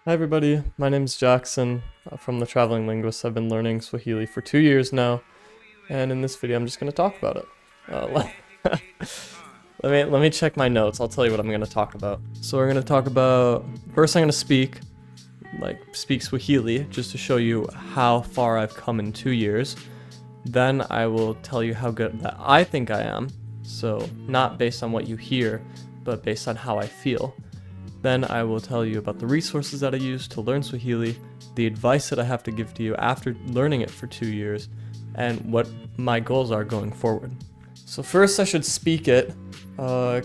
Hi everybody, my name's Jackson from the Traveling Linguist. I've been learning Swahili for 2 years now, and in this video I'm just going to talk about it. Let me check my notes. I'll tell you what I'm going to talk about. So we're going to talk about, first I'm going to speak Swahili, just to show you how far I've come in 2 years. Then I will tell you how good that I think I am, so not based on what you hear, but based on how I feel. Then I will tell you about the resources that I use to learn Swahili, the advice that I have to give to you after learning it for 2 years, and what my goals are going forward. So first I should speak it.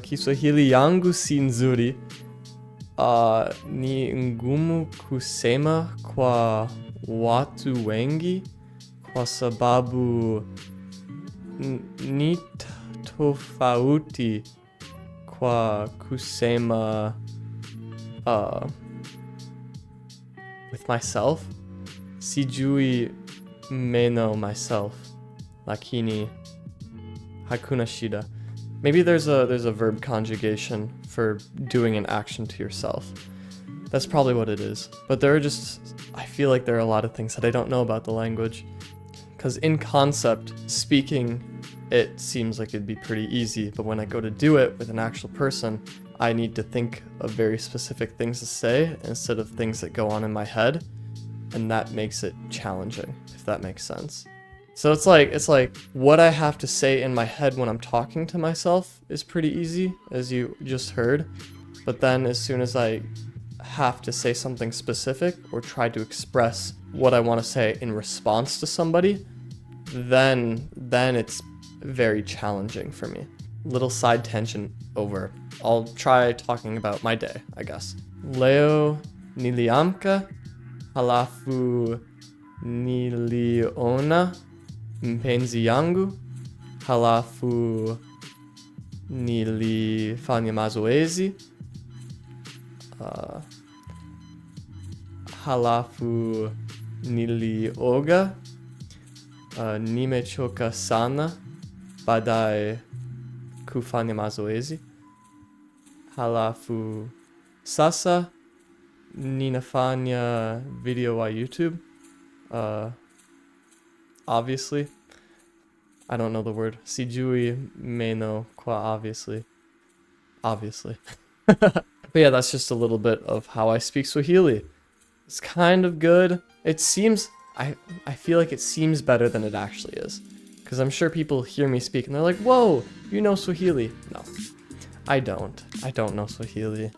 Kiswahili yangu si nzuri. Ni ngumu kusema kwa watu wengi kwa sababu ni tofauti kwa kusema with myself. Sijui meno myself, lakini hakuna shida. Maybe there's a verb conjugation for doing an action to yourself. That's probably what it is. But I feel like there are a lot of things that I don't know about the language. Because in concept, speaking, it seems like it'd be pretty easy, but when I go to do it with an actual person, I need to think of very specific things to say instead of things that go on in my head, and that makes it challenging, if that makes sense. So it's like what I have to say in my head when I'm talking to myself is pretty easy, as you just heard, but then as soon as I have to say something specific or try to express what I want to say in response to somebody, then it's very challenging for me. Little side tangent over. I'll try talking about my day, I guess. Leo niliamka, halafu niliona mpenzi yangu, halafu nilifanya mazoezi, halafu nilioga, nimechoka sana baadaye kufanya mazoezi, halafu sasa ninafanya video wa YouTube. Obviously, I don't know the word. Sijui meno kwa obviously. But yeah, that's just a little bit of how I speak Swahili. It's kind of good. It seems, I feel like it seems better than it actually is. Because I'm sure people hear me speak and they're like, whoa, you know Swahili. No, I don't. I don't know Swahili.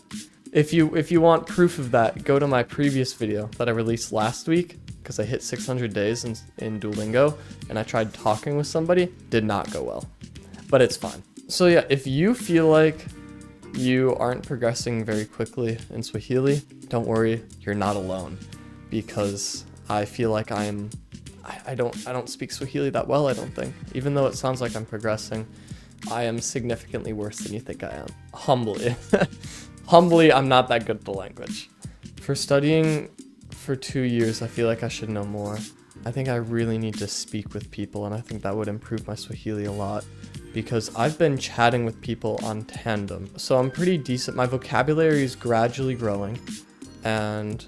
If you want proof of that, go to my previous video that I released last week, because I hit 600 days in Duolingo, and I tried talking with somebody. Did not go well. But it's fine. So yeah, if you feel like you aren't progressing very quickly in Swahili, don't worry, you're not alone. Because I feel like I don't speak Swahili that well, I don't think. Even though it sounds like I'm progressing, I am significantly worse than you think I am. Humbly. Humbly, I'm not that good at the language. For studying for 2 years, I feel like I should know more. I think I really need to speak with people, and I think that would improve my Swahili a lot. Because I've been chatting with people on Tandem, so I'm pretty decent. My vocabulary is gradually growing, and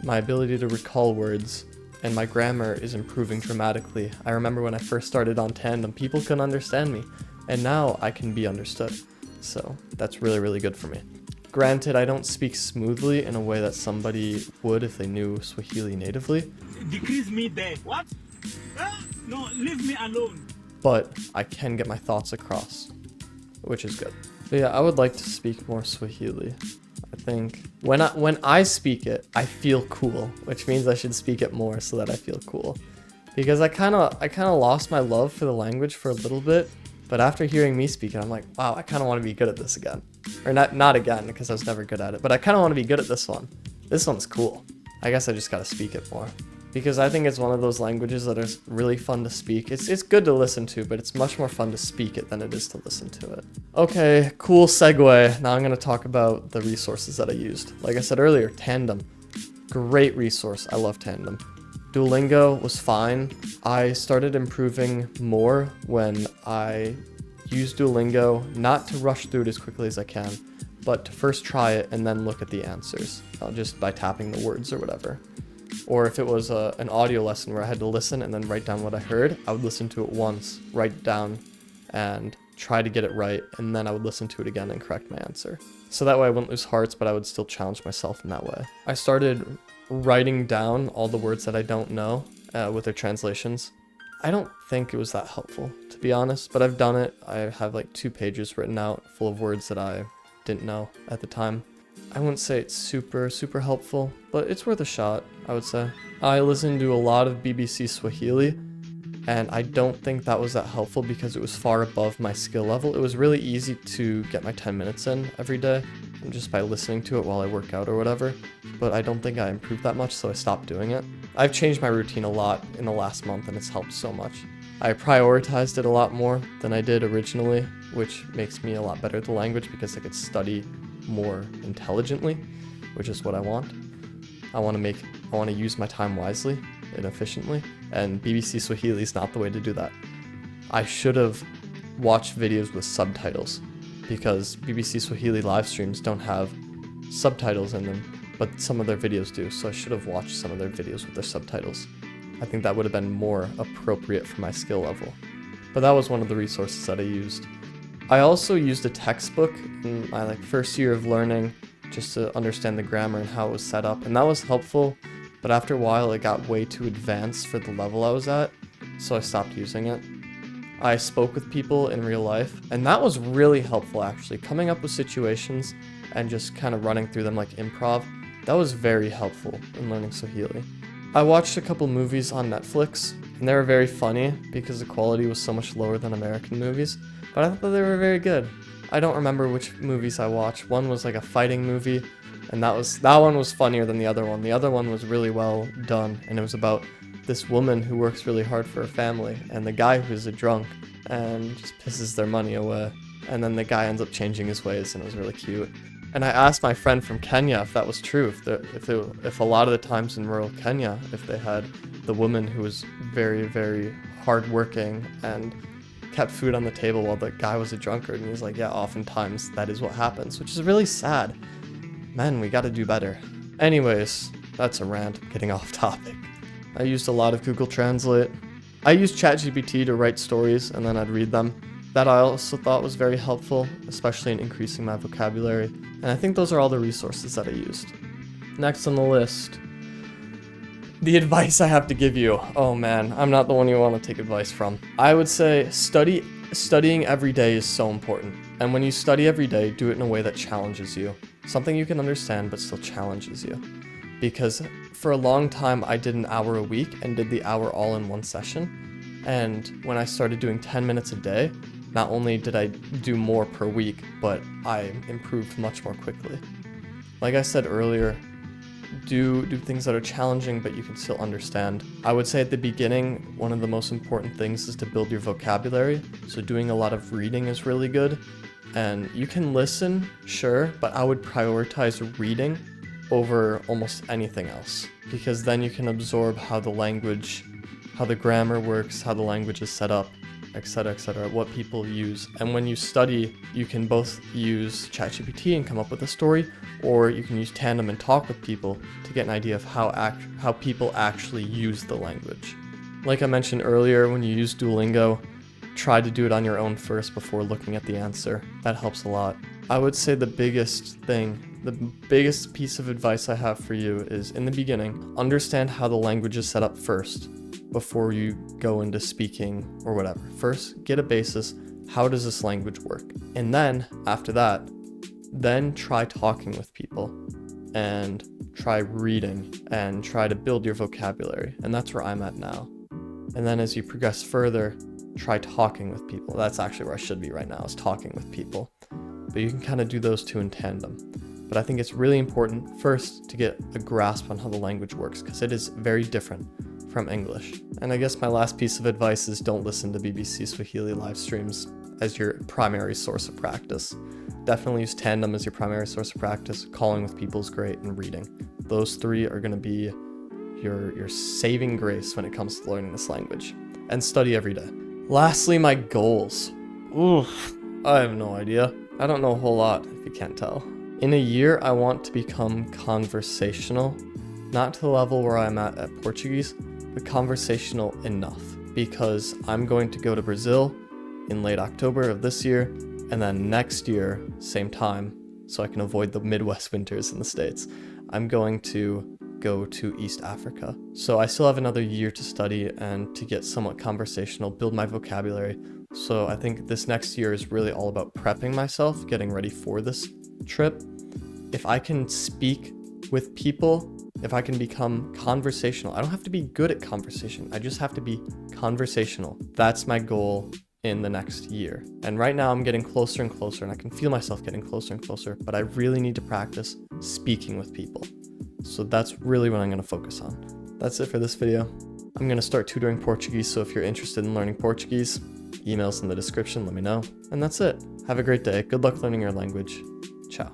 my ability to recall words and my grammar is improving dramatically. I remember when I first started on Tandem, people couldn't understand me, and now I can be understood. So that's really, really good for me. Granted, I don't speak smoothly in a way that somebody would if they knew Swahili natively. Decrease me there. What? No, leave me alone. But I can get my thoughts across, which is good. But yeah, I would like to speak more Swahili. I think when I speak it, I feel cool, which means I should speak it more so that I feel cool. Because I kind of lost my love for the language for a little bit, but after hearing me speak it, I'm like, wow, I kind of want to be good at this again. Or not again, because I was never good at it, but I kind of want to be good at this one. This one's cool. I guess I just got to speak it more. Because I think it's one of those languages that is really fun to speak. It's good to listen to, but it's much more fun to speak it than it is to listen to it. Okay, cool segue. Now I'm going to talk about the resources that I used. Like I said earlier, Tandem. Great resource. I love Tandem. Duolingo was fine. I started improving more when I use Duolingo, not to rush through it as quickly as I can, but to first try it and then look at the answers, just by tapping the words or whatever. Or if it was an audio lesson where I had to listen and then write down what I heard, I would listen to it once, write it down, and try to get it right, and then I would listen to it again and correct my answer. So that way I wouldn't lose hearts, but I would still challenge myself in that way. I started writing down all the words that I don't know with their translations. I don't think it was that helpful, to be honest, but I've done it. I have like 2 pages written out full of words that I didn't know at the time. I wouldn't say it's super helpful, but it's worth a shot, I would say. I listened to a lot of BBC Swahili, and I don't think that was that helpful because it was far above my skill level. It was really easy to get my 10 minutes in every day, just by listening to it while I work out or whatever, but I don't think I improved that much, so I stopped doing it. I've changed my routine a lot in the last month, and it's helped so much. I prioritized it a lot more than I did originally, which makes me a lot better at the language because I could study more intelligently, which is what I want. I want to use my time wisely and efficiently, and BBC Swahili is not the way to do that. I should have watched videos with subtitles because BBC Swahili live streams don't have subtitles in them, but some of their videos do, so I should have watched some of their videos with their subtitles. I think that would have been more appropriate for my skill level. But that was one of the resources that I used. I also used a textbook in my first year of learning just to understand the grammar and how it was set up, and that was helpful, but after a while it got way too advanced for the level I was at, so I stopped using it. I spoke with people in real life, and that was really helpful actually. Coming up with situations and just kind of running through them like improv, that was very helpful in learning Swahili. I watched a couple movies on Netflix, and they were very funny because the quality was so much lower than American movies, but I thought they were very good. I don't remember which movies I watched. One was like a fighting movie, and that one was funnier than the other one. The other one was really well done, and it was about this woman who works really hard for her family, and the guy who's a drunk and just pisses their money away, and then the guy ends up changing his ways, and it was really cute. And I asked my friend from Kenya if that was true, if a lot of the times in rural Kenya, if they had the woman who was very hardworking and kept food on the table while the guy was a drunkard, and he's like, yeah, oftentimes that is what happens, which is really sad. Men, we gotta do better. Anyways, that's a rant, getting off topic. I used a lot of Google Translate. I used ChatGPT to write stories, and then I'd read them. That I also thought was very helpful, especially in increasing my vocabulary. And I think those are all the resources that I used. Next on the list, the advice I have to give you. Oh man, I'm not the one you want to take advice from. I would say studying every day is so important. And when you study every day, do it in a way that challenges you. Something you can understand but still challenges you. Because for a long time I did an hour a week and did the hour all in one session. And when I started doing 10 minutes a day, not only did I do more per week, but I improved much more quickly. Like I said earlier, do things that are challenging, but you can still understand. I would say at the beginning, one of the most important things is to build your vocabulary. So doing a lot of reading is really good. And you can listen, sure, but I would prioritize reading over almost anything else. Because then you can absorb how the language, how the grammar works, how the language is set up, etc., what people use. And when you study, you can both use ChatGPT and come up with a story, or you can use Tandem and talk with people to get an idea of how people actually use the language. Like I mentioned earlier, when you use Duolingo, try to do it on your own first before looking at the answer. That helps a lot. I would say the biggest piece of advice I have for you is, in the beginning, understand how the language is set up first before you go into speaking or whatever. First, get a basis. How does this language work? And then, after that, then try talking with people and try reading and try to build your vocabulary. And that's where I'm at now. And then as you progress further, try talking with people. That's actually where I should be right now, is talking with people. But you can kind of do those two in tandem. But I think it's really important first to get a grasp on how the language works, because it is very different from English. And I guess my last piece of advice is don't listen to BBC Swahili live streams as your primary source of practice. Definitely use Tandem as your primary source of practice. Calling with people is great, and reading. Those three are going to be your saving grace when it comes to learning this language. And study every day. Lastly, my goals. Oof, I have no idea. I don't know a whole lot, if you can't tell. In a year, I want to become conversational, not to the level where I'm at Portuguese, but conversational enough, because I'm going to go to Brazil in late October of this year, and then next year, same time, so I can avoid the Midwest winters in the States, I'm going to go to East Africa. So I still have another year to study and to get somewhat conversational, build my vocabulary. So I think this next year is really all about prepping myself, getting ready for this trip. If I can speak with people, if I can become conversational, I don't have to be good at conversation. I just have to be conversational. That's my goal in the next year. And right now I'm getting closer and closer, and I can feel myself getting closer and closer, but I really need to practice speaking with people. So that's really what I'm going to focus on. That's it for this video. I'm going to start tutoring Portuguese, so if you're interested in learning Portuguese, emails in the description, let me know. And that's it. Have a great day. Good luck learning your language. Ciao.